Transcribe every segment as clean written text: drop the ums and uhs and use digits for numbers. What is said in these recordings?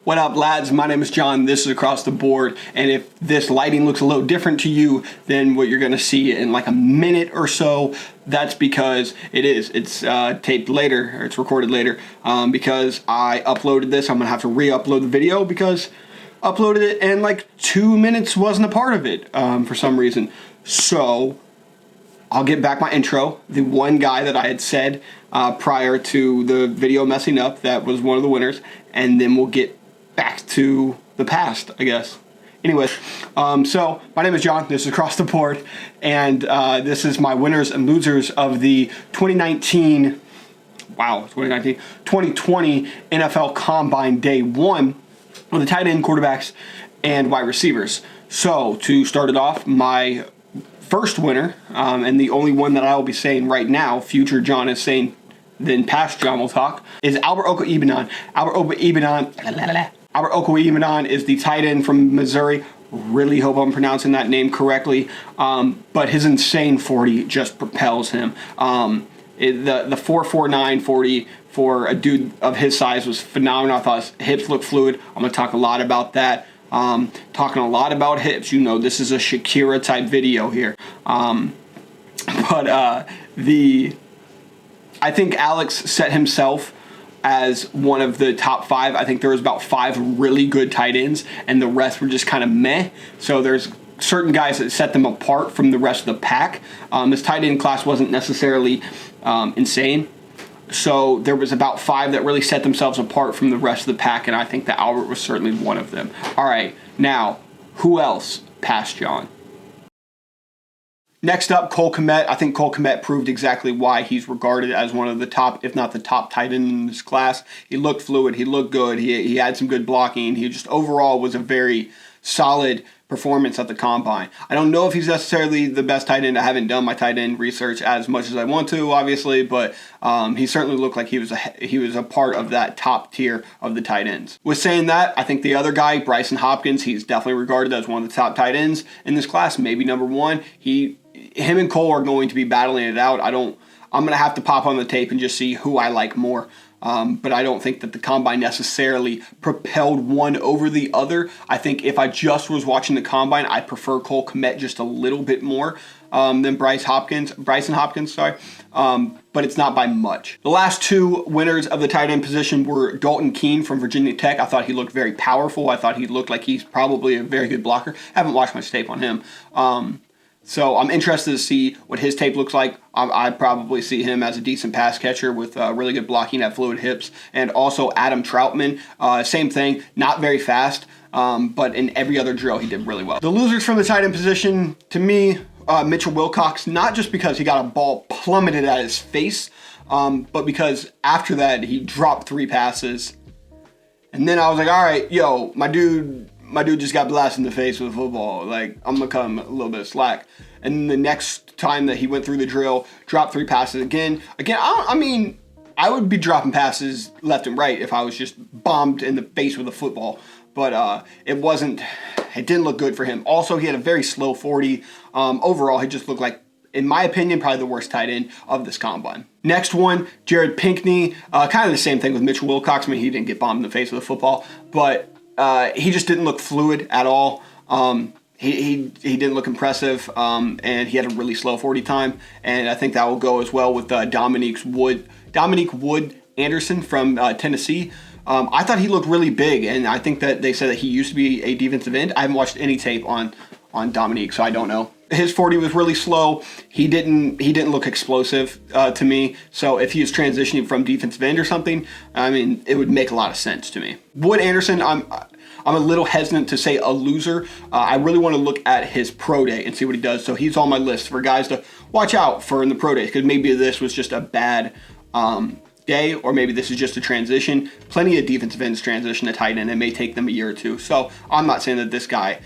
What up, lads? My name is John. This is Across the Board, and if this lighting looks a little different to you than what you're going to see in like a minute or so, that's because it's taped later, or it's recorded later, because I uploaded this. I'm going to have to re-upload the video because uploaded it and like 2 minutes wasn't a part of it for some reason. So I'll get back my intro. The one guy that I had said prior to the video messing up that was one of the winners, and then we'll get back to the past, I guess. Anyways, so my name is John. This is Across the Board, and this is my winners and losers of the 2020 NFL Combine Day 1 with the tight end, quarterbacks, and wide receivers. So to start it off, my first winner, and the only one that I will be saying right now, future John is saying, then past John will talk, is Albert Okwuegbunam. Albert Okwuegbunam is the tight end from Missouri. Really hope I'm pronouncing that name correctly. But his insane 40 just propels him. The 4.49 40 for a dude of his size was phenomenal. I thought his hips looked fluid. I'm going to talk a lot about that. Talking a lot about hips. You know, this is a Shakira type video here. I think Alex set himself as one of the top 5. I think there was about 5 really good tight ends, and the rest were just kind of meh. So there's certain guys that set them apart from the rest of the pack. This tight end class wasn't necessarily insane. So there was about 5 that really set themselves apart from the rest of the pack, and I think that Albert was certainly one of them. All right, now, who else past John? Next up, Cole Kmet. I think Cole Kmet proved exactly why he's regarded as one of the top, if not the top tight end in this class. He looked fluid. He looked good. He had some good blocking. He just overall was a very solid performance at the Combine. I don't know if he's necessarily the best tight end. I haven't done my tight end research as much as I want to, obviously, but he certainly looked like he was a part of that top tier of the tight ends. With saying that, I think the other guy, Brycen Hopkins, he's definitely regarded as one of the top tight ends in this class, maybe number 1. Him and Cole are going to be battling it out. I'm going to have to pop on the tape and just see who I like more. But I don't think that the Combine necessarily propelled one over the other. I think if I just was watching the Combine, I prefer Cole Kmet just a little bit more than Brycen Hopkins. But it's not by much. The last 2 winners of the tight end position were Dalton Keene from Virginia Tech. I thought he looked very powerful. I thought he looked like he's probably a very good blocker. I haven't watched much tape on him. So I'm interested to see what his tape looks like. I'd probably see him as a decent pass catcher with really good blocking at fluid hips. And also Adam Troutman, same thing, not very fast, but in every other drill he did really well. The losers from the tight end position, to me, Mitchell Wilcox, not just because he got a ball plummeted at his face, but because after that he dropped 3 passes. And then I was like, all right, yo, my dude just got blasted in the face with a football. Like, I'm going to cut him a little bit of slack. And the next time that he went through the drill, dropped 3 passes again. I would be dropping passes left and right if I was just bombed in the face with a football. But it didn't look good for him. Also, he had a very slow 40. Overall, he just looked like, in my opinion, probably the worst tight end of this Combine. Next one, Jared Pinkney. Kind of the same thing with Mitchell Wilcox. I mean, he didn't get bombed in the face with a football, but he just didn't look fluid at all. He didn't look impressive, and he had a really slow 40 time. And I think that will go as well with Dominique Wood Anderson from Tennessee. I thought he looked really big, and I think that they said that he used to be a defensive end. I haven't watched any tape on Dominique, so I don't know. His 40 was really slow. He didn't look explosive to me. So if he was transitioning from defensive end or something, I mean, it would make a lot of sense to me. Wood Anderson, I'm a little hesitant to say a loser. I really want to look at his pro day and see what he does. So he's on my list for guys to watch out for in the pro day, because maybe this was just a bad day, or maybe this is just a transition. Plenty of defensive ends transition to tight end. It may take them a year or 2. So I'm not saying that this guy,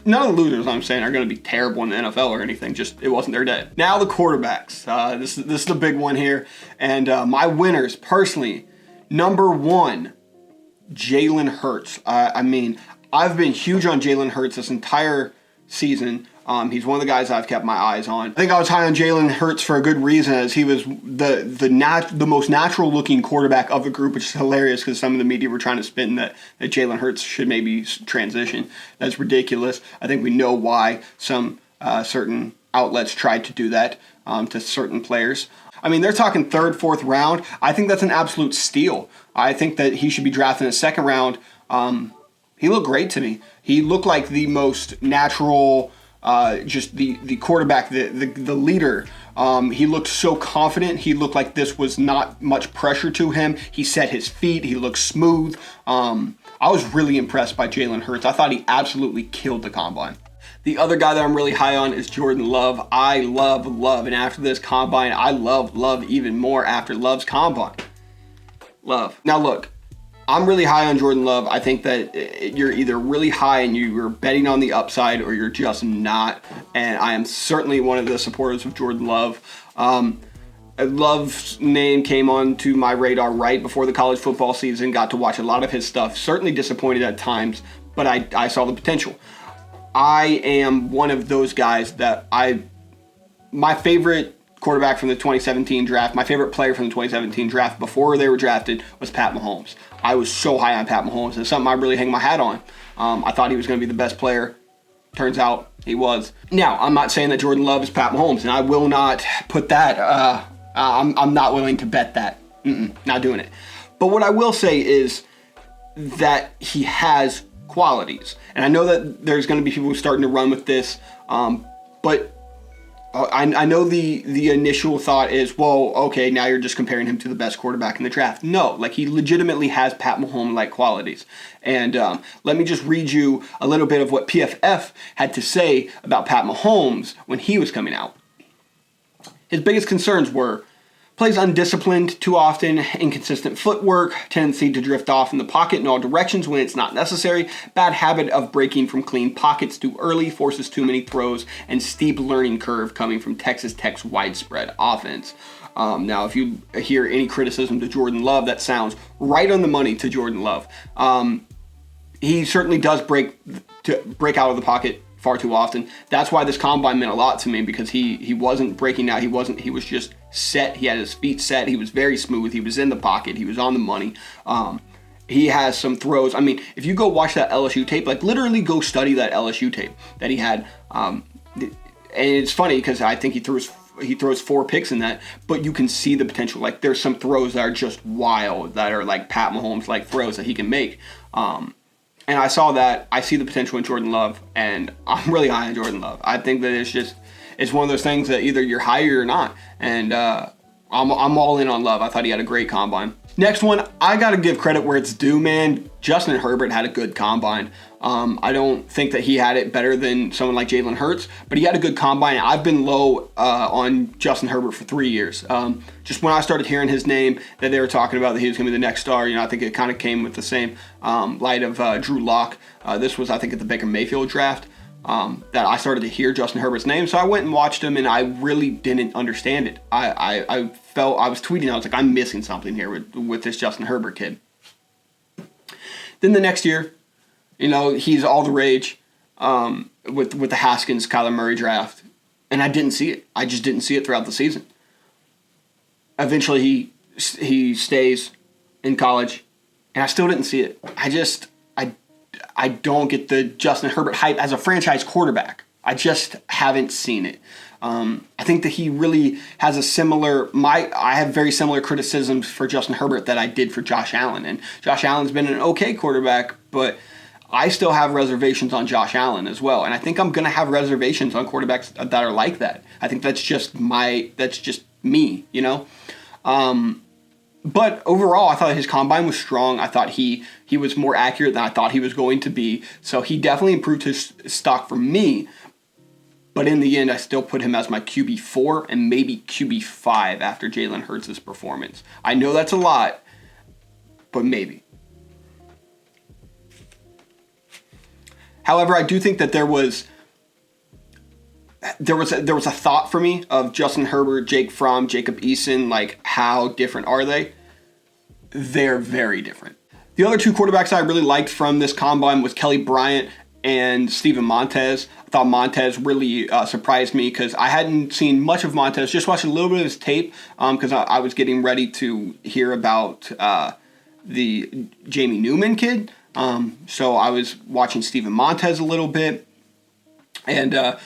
none of the losers I'm saying are going to be terrible in the NFL or anything. Just it wasn't their day. Now the quarterbacks. This is the big one here. And my winners, personally, number 1, Jalen Hurts. I've been huge on Jalen Hurts this entire season. He's one of the guys I've kept my eyes on. I think I was high on Jalen Hurts for a good reason, as he was the most natural looking quarterback of the group, which is hilarious because some of the media were trying to spin that Jalen Hurts should maybe transition. That's ridiculous. I think we know why some certain outlets tried to do that to certain players. I mean, they're talking third, fourth round. I think that's an absolute steal. I think that he should be drafted in the second round. He looked great to me. He looked like the most natural, just the quarterback, the leader. He looked so confident. He looked like this was not much pressure to him. He set his feet. He looked smooth. I was really impressed by Jalen Hurts. I thought he absolutely killed the combine. The other guy that I'm really high on is Jordan Love. I love Love, and after this combine, I love Love even more after Love's combine. Love. Now look, I'm really high on Jordan Love. I think that you're either really high and you're betting on the upside, or you're just not. And I am certainly one of the supporters of Jordan Love. Love's name came onto my radar right before the college football season. Got to watch a lot of his stuff. Certainly disappointed at times, but I saw the potential. I am one of those guys that my favorite quarterback from the 2017 draft, my favorite player from the 2017 draft before they were drafted was Pat Mahomes. I was so high on Pat Mahomes. It's something I really hang my hat on. I thought he was going to be the best player. Turns out he was. Now, I'm not saying that Jordan Love is Pat Mahomes, and I will not put that. I'm not willing to bet that. Not doing it. But what I will say is that he has qualities. And I know that there's going to be people starting to run with this, but I know the initial thought is, well, okay, now you're just comparing him to the best quarterback in the draft. No, like he legitimately has Pat Mahomes-like qualities. And let me just read you a little bit of what PFF had to say about Pat Mahomes when he was coming out. His biggest concerns were plays undisciplined too often, inconsistent footwork, tendency to drift off in the pocket in all directions when it's not necessary, bad habit of breaking from clean pockets too early, forces too many throws, and steep learning curve coming from Texas Tech's widespread offense. Now, if you hear any criticism to Jordan Love, that sounds right on the money to Jordan Love. He certainly does break out of the pocket far too often. That's why this combine meant a lot to me, because he wasn't breaking out. He was just set. He had his feet set. He was very smooth. He was in the pocket. He was on the money. He has some throws. I mean, if you go watch that LSU tape, like literally go study that LSU tape that he had. And it's funny because I think he throws 4 picks in that, but you can see the potential. Like there's some throws that are just wild, that are like Pat Mahomes like throws that he can make. And I saw that. I see the potential in Jordan Love, and I'm really high on Jordan Love. I think that it's one of those things that either you're high or you're not. And I'm all in on Love. I thought he had a great combine. Next one, I got to give credit where it's due, man. Justin Herbert had a good combine. I don't think that he had it better than someone like Jalen Hurts, but he had a good combine. I've been low on Justin Herbert for 3 years. Just when I started hearing his name, that they were talking about that he was going to be the next star, I think it kind of came with the same light of Drew Lock. This was, I think, at the Baker Mayfield draft. That I started to hear Justin Herbert's name. So I went and watched him, and I really didn't understand it. I felt, I was tweeting, I was like, I'm missing something here with this Justin Herbert kid. Then the next year, he's all the rage with the Haskins, Kyler Murray draft. And I didn't see it. I just didn't see it throughout the season. Eventually he stays in college, and I still didn't see it. I don't get the Justin Herbert hype as a franchise quarterback. I just haven't seen it. I think that he really has I have very similar criticisms for Justin Herbert that I did for Josh Allen. And Josh Allen's been an okay quarterback, but I still have reservations on Josh Allen as well. And I think I'm going to have reservations on quarterbacks that are like that. I think that's just me, But overall, I thought his combine was strong. I thought he was more accurate than I thought he was going to be. So he definitely improved his stock for me. But in the end, I still put him as my QB4 and maybe QB5 after Jalen Hurts' performance. I know that's a lot, but maybe. However, I do think that there was a thought for me of Justin Herbert, Jake Fromm, Jacob Eason, like how different are they? They're very different. The other 2 quarterbacks I really liked from this combine was Kelly Bryant and Steven Montez. I thought Montez really surprised me because I hadn't seen much of Montez, just watched a little bit of his tape because I was getting ready to hear about the Jamie Newman kid. So I was watching Steven Montez a little bit, and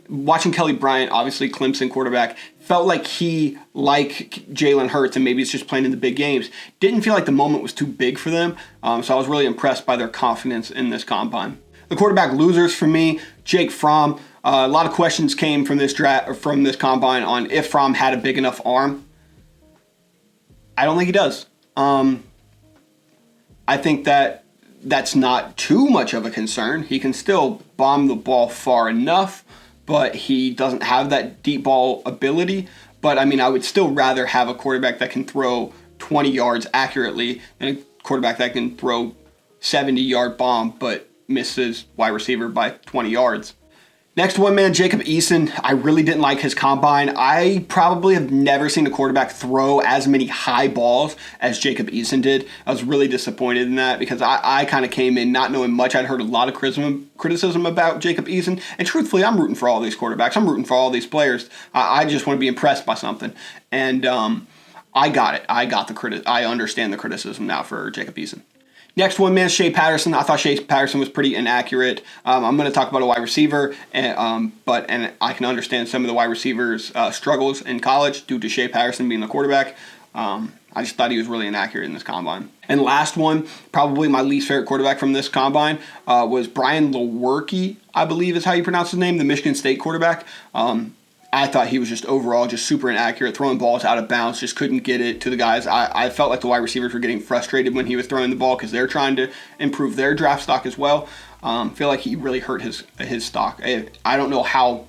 watching Kelly Bryant, obviously Clemson quarterback, felt like he, like Jalen Hurts, and maybe it's just playing in the big games, didn't feel like the moment was too big for them. So I was really impressed by their confidence in this combine. The quarterback losers for me, Jake Fromm. A lot of questions came from this combine on if Fromm had a big enough arm. I don't think he does. I think that's not too much of a concern. He can still bomb the ball far enough, but he doesn't have that deep ball ability. But, I mean, I would still rather have a quarterback that can throw 20 yards accurately than a quarterback that can throw 70-yard bomb but misses wide receiver by 20 yards. Next one, man, Jacob Eason. I really didn't like his combine. I probably have never seen a quarterback throw as many high balls as Jacob Eason did. I was really disappointed in that because I kind of came in not knowing much. I'd heard a lot of criticism about Jacob Eason, and truthfully, I'm rooting for all these quarterbacks. I'm rooting for all these players. I just want to be impressed by something, and I got it. I understand the criticism now for Jacob Eason. Next one, man, Shea Patterson. I thought Shea Patterson was pretty inaccurate. I'm going to talk about a wide receiver, and I can understand some of the wide receivers' struggles in college due to Shea Patterson being the quarterback. I just thought he was really inaccurate in this combine. And last one, probably my least favorite quarterback from this combine, was Brian Lewerke, I believe is how you pronounce his name, the Michigan State quarterback. I thought he was just overall just super inaccurate, throwing balls out of bounds, just couldn't get it to the guys. I felt like the wide receivers were getting frustrated when he was throwing the ball because they're trying to improve their draft stock as well. Feel like he really hurt his stock. I don't know how.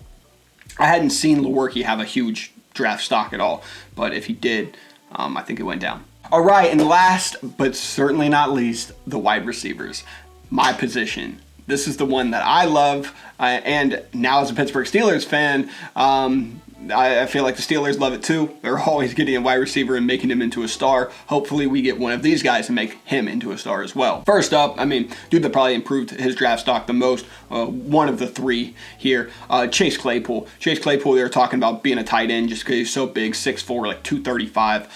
I hadn't seen Lewerke have a huge draft stock at all, but if he did, I think it went down. All right, and last but certainly not least, the wide receivers. My position. This is the one that I love, and now as a Pittsburgh Steelers fan, I feel like the Steelers love it too. They're always getting a wide receiver and making him into a star. Hopefully we get one of these guys and make him into a star as well. First up, I mean, dude that probably improved his draft stock the most, one of the three here, Chase Claypool. Chase Claypool, they were talking about being a tight end just because he's so big, 6'4", like 235.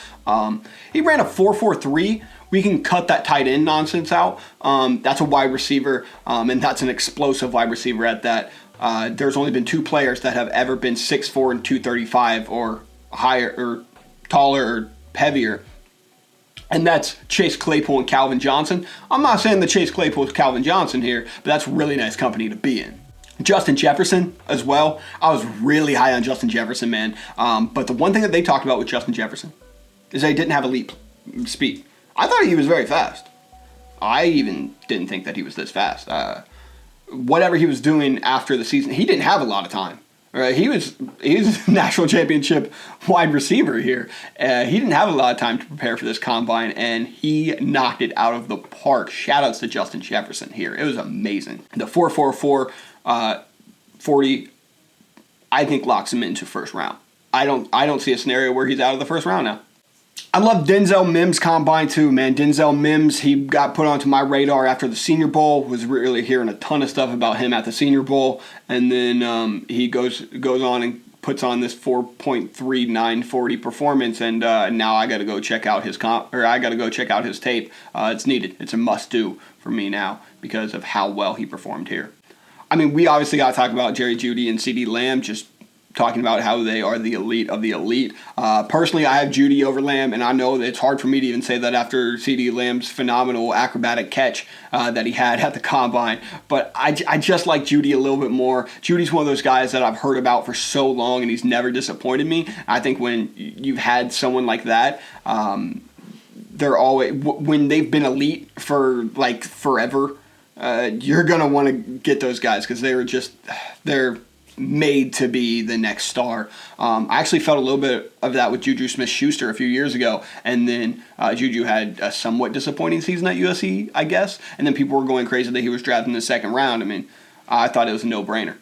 He ran a 4.43. We can cut that tight end nonsense out. That's a wide receiver, and that's an explosive wide receiver at that. There's only been two players that have ever been 6'4" and 235 or higher or taller or heavier, and that's Chase Claypool and Calvin Johnson. I'm not saying that Chase Claypool is Calvin Johnson here, but that's really nice company to be in. Justin Jefferson as well. I was really high on Justin Jefferson, man. But the one thing that they talked about with Justin Jefferson is that he didn't have elite speed. I thought he was very fast. I even didn't think that he was this fast. Whatever he was doing after the season, he didn't have a lot of time. Right? He was a national championship wide receiver here. He didn't have a lot of time to prepare for this combine, and he knocked it out of the park. Shout-outs to Justin Jefferson here. It was amazing. The 4.44 40, I think locks him into first round. I don't see a scenario where he's out of the first round now. I love Denzel Mims combine too, man. Denzel Mims, he got put onto my radar after the Senior Bowl. Was really hearing a ton of stuff about him at the Senior Bowl, and then he goes on and puts on this 4.3940 performance, and now I got to go check out his tape. It's needed. It's a must do for me now because of how well he performed here. I mean, we obviously got to talk about Jerry Jeudy and CeeDee Lamb, just talking about how they are the elite of the elite. Personally, I have Jeudy over Lamb, and I know that it's hard for me to even say that after CeeDee Lamb's phenomenal acrobatic catch that he had at the Combine. But I just like Jeudy a little bit more. Judy's one of those guys that I've heard about for so long, and he's never disappointed me. I think when you've had someone like that, they're always, when they've been elite for like forever, you're going to want to get those guys because they're made to be the next star. I actually felt a little bit of that with Juju Smith-Schuster a few years ago, and then Juju had a somewhat disappointing season at USC, I guess, and then people were going crazy that he was drafted in the second round. I mean, I thought it was a no-brainer.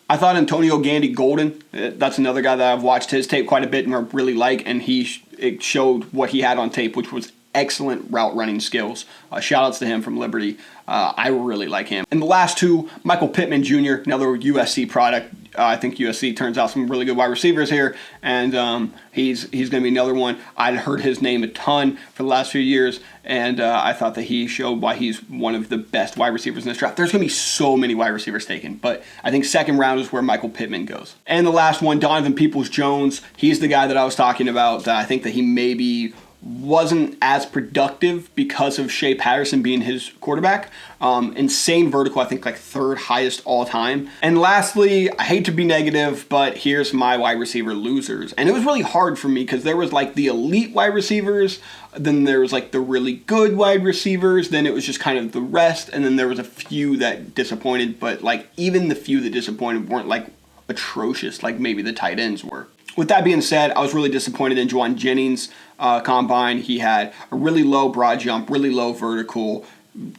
I thought Antonio Gandy-Golden, that's another guy that I've watched his tape quite a bit and I really like, and it showed what he had on tape, which was excellent route running skills. Shout outs to him from Liberty. I really like him. And the last two, Michael Pittman Jr., another USC product. I think USC turns out some really good wide receivers here, and he's going to be another one. I'd heard his name a ton for the last few years, and I thought that he showed why he's one of the best wide receivers in this draft. There's going to be so many wide receivers taken, but I think second round is where Michael Pittman goes. And the last one, Donovan Peoples-Jones. He's the guy that I was talking about. I think that he maybe wasn't as productive because of Shea Patterson being his quarterback. Insane vertical, I think like third highest all time. And lastly, I hate to be negative, but here's my wide receiver losers. And it was really hard for me because there was like the elite wide receivers, then there was like the really good wide receivers, then it was just kind of the rest, and then there was a few that disappointed, but like even the few that disappointed weren't like atrocious like maybe the tight ends were. With that being said, I was really disappointed in Jauan Jennings' combine. He had a really low broad jump, really low vertical,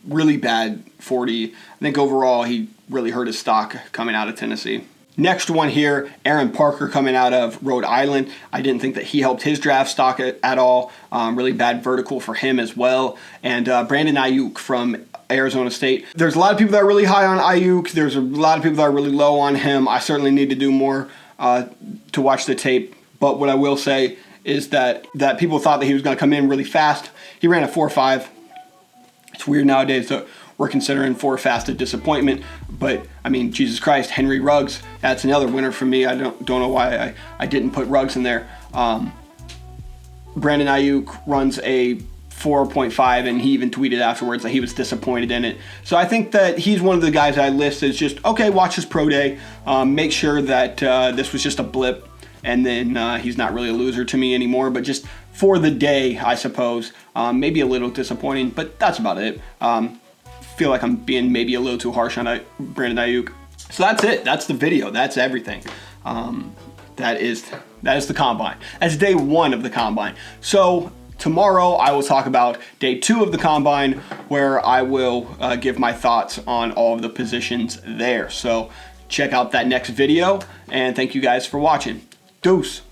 really bad 40. I think overall he really hurt his stock coming out of Tennessee. Next one here, Aaron Parker coming out of Rhode Island. I didn't think that he helped his draft stock at all. Really bad vertical for him as well. And Brandon Aiyuk from Arizona State. There's a lot of people that are really high on Aiyuk. There's a lot of people that are really low on him. I certainly need to do more to watch the tape. But what I will say is that people thought that he was going to come in really fast. He ran a 4.5. It's weird nowadays that we're considering 4 fast a disappointment. But, I mean, Jesus Christ, Henry Ruggs, that's another winner for me. I don't know why I didn't put Ruggs in there. Brandon Aiyuk runs a 4.5, and he even tweeted afterwards that he was disappointed in it. So I think that he's one of the guys I list as just, okay, watch his pro day, make sure that this was just a blip, and then he's not really a loser to me anymore, but just for the day, I suppose. Maybe a little disappointing, but that's about it. Feel like I'm being maybe a little too harsh on Brandon Aiyuk. So that's it. That's the video. That's everything. That is the combine. That's day 1 of the combine. So tomorrow I will talk about day 2 of the combine, where I will give my thoughts on all of the positions there. So check out that next video, and thank you guys for watching. Deuce.